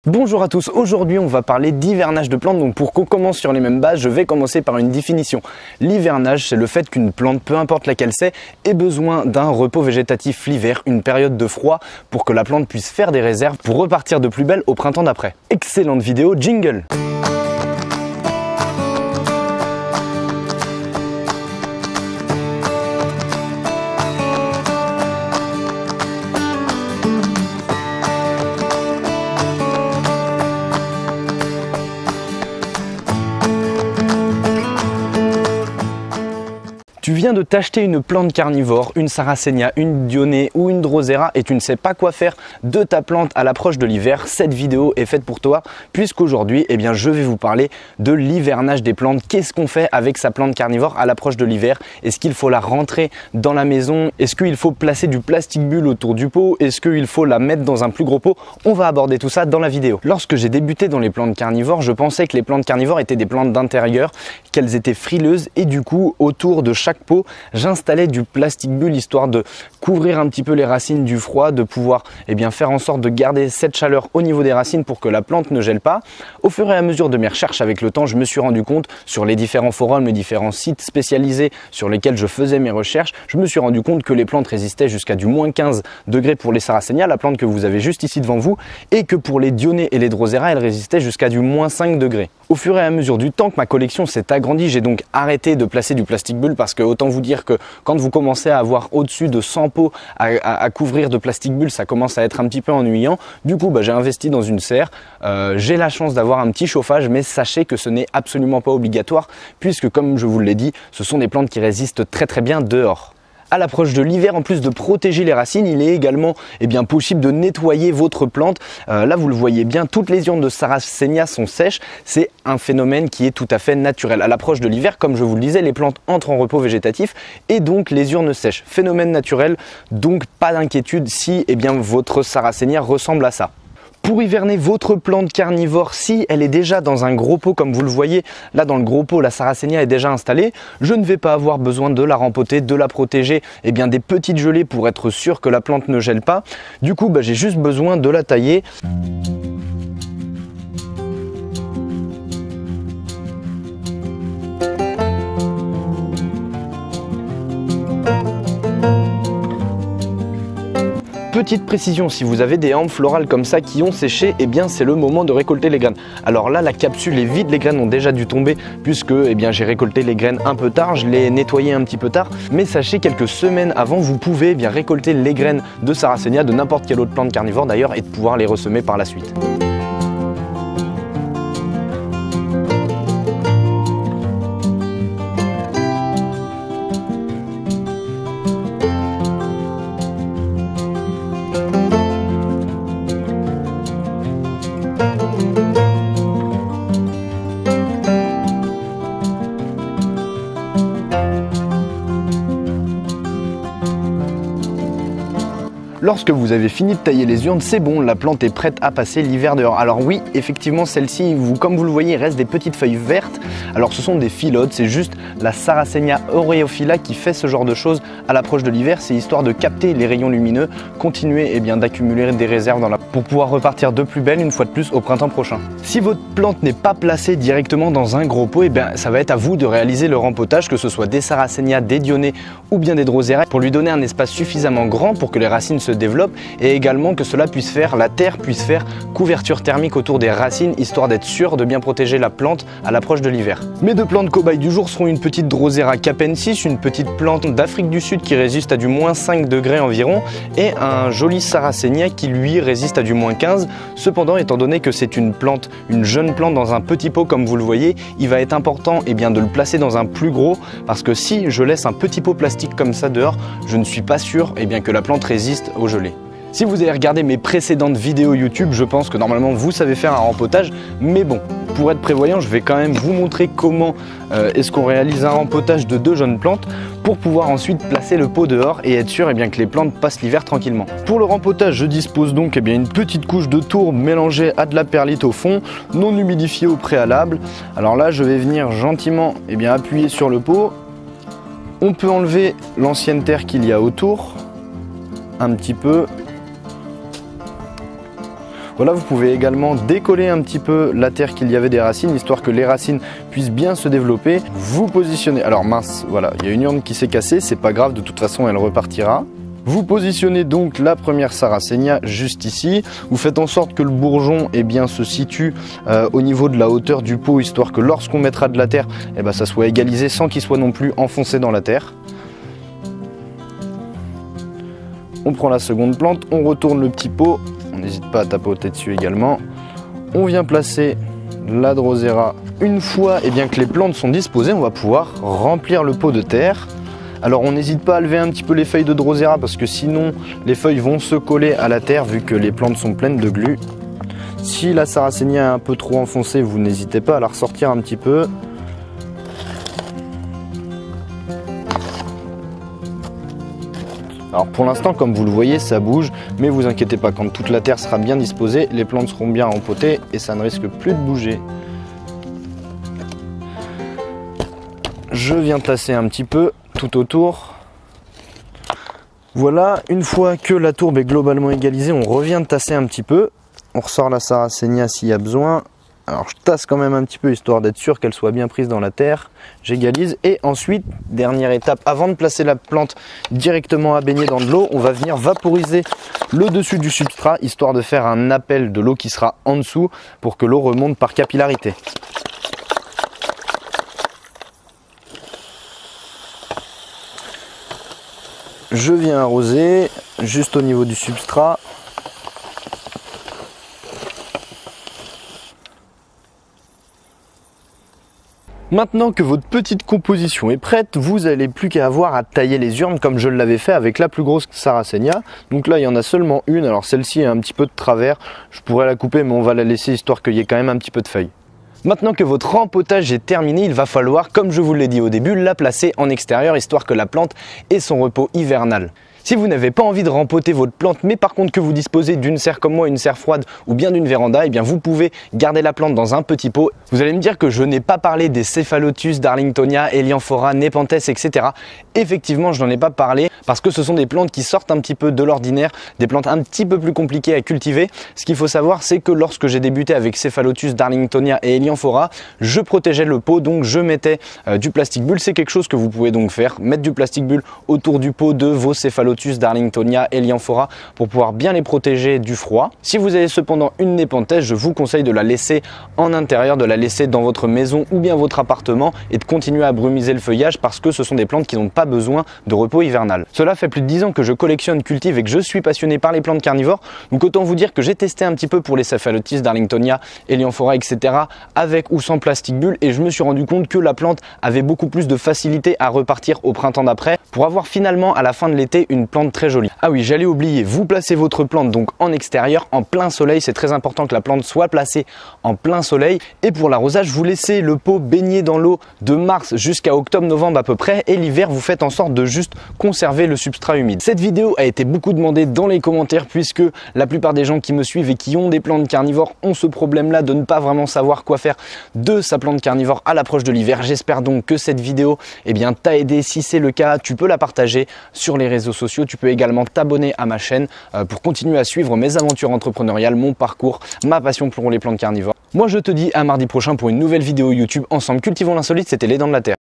Bonjour à tous, aujourd'hui on va parler d'hivernage de plantes, donc pour qu'on commence sur les mêmes bases, je vais commencer par une définition. L'hivernage, c'est le fait qu'une plante, peu importe laquelle c'est, ait besoin d'un repos végétatif l'hiver, une période de froid, pour que la plante puisse faire des réserves pour repartir de plus belle au printemps d'après. Excellente vidéo, jingle! Tu viens de t'acheter une plante carnivore, une Sarracenia, une Dionée ou une Drosera et tu ne sais pas quoi faire de ta plante à l'approche de l'hiver. Cette vidéo est faite pour toi puisqu'aujourd'hui, je vais vous parler de l'hivernage des plantes. Qu'est-ce qu'on fait avec sa plante carnivore à l'approche de l'hiver? Est-ce qu'il faut la rentrer dans la maison? Est-ce qu'il faut placer du plastique bulle autour du pot? Est-ce qu'il faut la mettre dans un plus gros pot? On va aborder tout ça dans la vidéo. Lorsque j'ai débuté dans les plantes carnivores, je pensais que les plantes carnivores étaient des plantes d'intérieur, qu'elles étaient frileuses et du coup, autour de chaque pot, j'installais du plastique bulle histoire de couvrir un petit peu les racines du froid, de pouvoir faire en sorte de garder cette chaleur au niveau des racines pour que la plante ne gèle pas. Au fur et à mesure de mes recherches avec le temps, je me suis rendu compte sur les différents forums, les différents sites spécialisés sur lesquels je faisais mes recherches, je me suis rendu compte que les plantes résistaient jusqu'à du moins 15 degrés pour les Sarracenia, la plante que vous avez juste ici devant vous, et que pour les Dionnées et les Drosera, elles résistaient jusqu'à du moins 5 degrés. Au fur et à mesure du temps que ma collection s'est agrandie, j'ai donc arrêté de placer du plastique bulle parce que autant vous dire que quand vous commencez à avoir au-dessus de 100 pots à couvrir de plastique bulle, ça commence à être un petit peu ennuyant. Du coup, j'ai investi dans une serre. J'ai la chance d'avoir un petit chauffage, mais sachez que ce n'est absolument pas obligatoire puisque, comme je vous l'ai dit, ce sont des plantes qui résistent très très bien dehors. À l'approche de l'hiver, en plus de protéger les racines, il est également possible de nettoyer votre plante. Là, vous le voyez bien, toutes les urnes de Sarracenia sont sèches. C'est un phénomène qui est tout à fait naturel. À l'approche de l'hiver, comme je vous le disais, les plantes entrent en repos végétatif et donc les urnes sèchent. Phénomène naturel, donc pas d'inquiétude si votre Sarracenia ressemble à ça. Pour hiverner votre plante carnivore, si elle est déjà dans un gros pot comme vous le voyez, là dans le gros pot la Sarracenia est déjà installée, je ne vais pas avoir besoin de la rempoter, de la protéger des petites gelées pour être sûr que la plante ne gèle pas. Du coup j'ai juste besoin de la tailler. Petite précision, si vous avez des hampes florales comme ça qui ont séché, c'est le moment de récolter les graines. Alors là, la capsule est vide, les graines ont déjà dû tomber puisque j'ai récolté les graines un peu tard, je les ai nettoyées un petit peu tard. Mais sachez, quelques semaines avant, vous pouvez récolter les graines de Sarracenia, de n'importe quelle autre plante carnivore d'ailleurs, et de pouvoir les ressemer par la suite. Lorsque vous avez fini de tailler les urnes, c'est bon, la plante est prête à passer l'hiver dehors. Alors oui, effectivement, celle-ci, comme vous le voyez, il reste des petites feuilles vertes. Alors ce sont des phyllodes, c'est juste la Sarracenia aureophylla qui fait ce genre de choses à l'approche de l'hiver. C'est histoire de capter les rayons lumineux, continuer d'accumuler des réserves pour pouvoir repartir de plus belle une fois de plus au printemps prochain. Si votre plante n'est pas placée directement dans un gros pot, ça va être à vous de réaliser le rempotage, que ce soit des Sarracenia, des Dionnées ou bien des Drosera, pour lui donner un espace suffisamment grand pour que les racines se développe et également que la terre puisse faire couverture thermique autour des racines, histoire d'être sûr de bien protéger la plante à l'approche de l'hiver. Mes deux plantes cobayes du jour seront une petite Drosera capensis, une petite plante d'Afrique du Sud qui résiste à du moins 5 degrés environ, et un joli Sarracenia qui lui résiste à du moins 15. Cependant, étant donné que c'est une jeune plante dans un petit pot comme vous le voyez, il va être important de le placer dans un plus gros, parce que si je laisse un petit pot plastique comme ça dehors, je ne suis pas sûr que la plante résiste au gelé. Si vous avez regardé mes précédentes vidéos YouTube, je pense que normalement vous savez faire un rempotage, mais bon, pour être prévoyant, je vais quand même vous montrer comment est-ce qu'on réalise un rempotage de deux jeunes plantes pour pouvoir ensuite placer le pot dehors et être sûr que les plantes passent l'hiver tranquillement. Pour le rempotage, je dispose donc une petite couche de tourbe mélangée à de la perlite au fond, non humidifiée au préalable. Alors là, je vais venir gentiment appuyer sur le pot. On peut enlever l'ancienne terre qu'il y a autour, un petit peu. Voilà, vous pouvez également décoller un petit peu la terre qu'il y avait des racines, histoire que les racines puissent bien se développer. Vous positionnez, alors mince, voilà, il y a une urne qui s'est cassée, c'est pas grave, de toute façon elle repartira. Vous positionnez donc la première Sarracenia juste ici. Vous faites en sorte que le bourgeon se situe au niveau de la hauteur du pot, histoire que lorsqu'on mettra de la terre, ça soit égalisé sans qu'il soit non plus enfoncé dans la terre. On prend la seconde plante, on retourne le petit pot, on n'hésite pas à tapoter dessus également. On vient placer la Drosera. Une fois que les plantes sont disposées, on va pouvoir remplir le pot de terre. Alors on n'hésite pas à lever un petit peu les feuilles de Drosera parce que sinon les feuilles vont se coller à la terre vu que les plantes sont pleines de glu. Si la Sarracenia est un peu trop enfoncée, vous n'hésitez pas à la ressortir un petit peu. Alors pour l'instant, comme vous le voyez, ça bouge, mais vous inquiétez pas, quand toute la terre sera bien disposée, les plantes seront bien empotées et ça ne risque plus de bouger. Je viens tasser un petit peu tout autour. Voilà, une fois que la tourbe est globalement égalisée, on revient de tasser un petit peu. On ressort la Sarracenia s'il y a besoin. Alors je tasse quand même un petit peu histoire d'être sûr qu'elle soit bien prise dans la terre. J'égalise et ensuite, dernière étape, avant de placer la plante directement à baigner dans de l'eau, on va venir vaporiser le dessus du substrat histoire de faire un appel de l'eau qui sera en dessous pour que l'eau remonte par capillarité. Je viens arroser juste au niveau du substrat. Maintenant que votre petite composition est prête, vous n'allez plus qu'à avoir à tailler les urnes comme je l'avais fait avec la plus grosse Sarracenia. Donc là il y en a seulement une, alors celle-ci est un petit peu de travers, je pourrais la couper mais on va la laisser histoire qu'il y ait quand même un petit peu de feuilles. Maintenant que votre rempotage est terminé, il va falloir, comme je vous l'ai dit au début, la placer en extérieur histoire que la plante ait son repos hivernal. Si vous n'avez pas envie de rempoter votre plante, mais par contre que vous disposez d'une serre comme moi, une serre froide ou bien d'une véranda, vous pouvez garder la plante dans un petit pot. Vous allez me dire que je n'ai pas parlé des Cephalotus, Darlingtonia, Elianthora, Nepenthes, etc. Effectivement, je n'en ai pas parlé parce que ce sont des plantes qui sortent un petit peu de l'ordinaire, des plantes un petit peu plus compliquées à cultiver. Ce qu'il faut savoir, c'est que lorsque j'ai débuté avec Cephalotus, Darlingtonia et Elianthora, je protégeais le pot, donc je mettais du plastique bulle. C'est quelque chose que vous pouvez donc faire, mettre du plastique bulle autour du pot de vos Cephalotus, Darlingtonia, Elianthora pour pouvoir bien les protéger du froid. Si vous avez cependant une Nepenthes, je vous conseille de la laisser en intérieur, de la laisser dans votre maison ou bien votre appartement et de continuer à brumiser le feuillage parce que ce sont des plantes qui n'ont pas besoin de repos hivernal. Cela fait plus de 10 ans que je collectionne, cultive et que je suis passionné par les plantes carnivores, donc autant vous dire que j'ai testé un petit peu pour les Cephalotus, Darlingtonia, Elianthora, etc. avec ou sans plastique bulle et je me suis rendu compte que la plante avait beaucoup plus de facilité à repartir au printemps d'après pour avoir finalement à la fin de l'été une plante très jolie. Ah oui, j'allais oublier, vous placez votre plante donc en extérieur, en plein soleil. C'est très important que la plante soit placée en plein soleil. Et pour l'arrosage, vous laissez le pot baigner dans l'eau de mars jusqu'à octobre-novembre à peu près. Et l'hiver, vous faites en sorte de juste conserver le substrat humide. Cette vidéo a été beaucoup demandée dans les commentaires puisque la plupart des gens qui me suivent et qui ont des plantes carnivores ont ce problème-là de ne pas vraiment savoir quoi faire de sa plante carnivore à l'approche de l'hiver. J'espère donc que cette vidéo t'a aidé. Si c'est le cas, tu peux la partager sur les réseaux sociaux. Tu peux également t'abonner à ma chaîne pour continuer à suivre mes aventures entrepreneuriales, mon parcours, ma passion pour les plantes carnivores. Moi je te dis à mardi prochain pour une nouvelle vidéo YouTube. Ensemble cultivons l'insolite, c'était Les Dents de la Terre.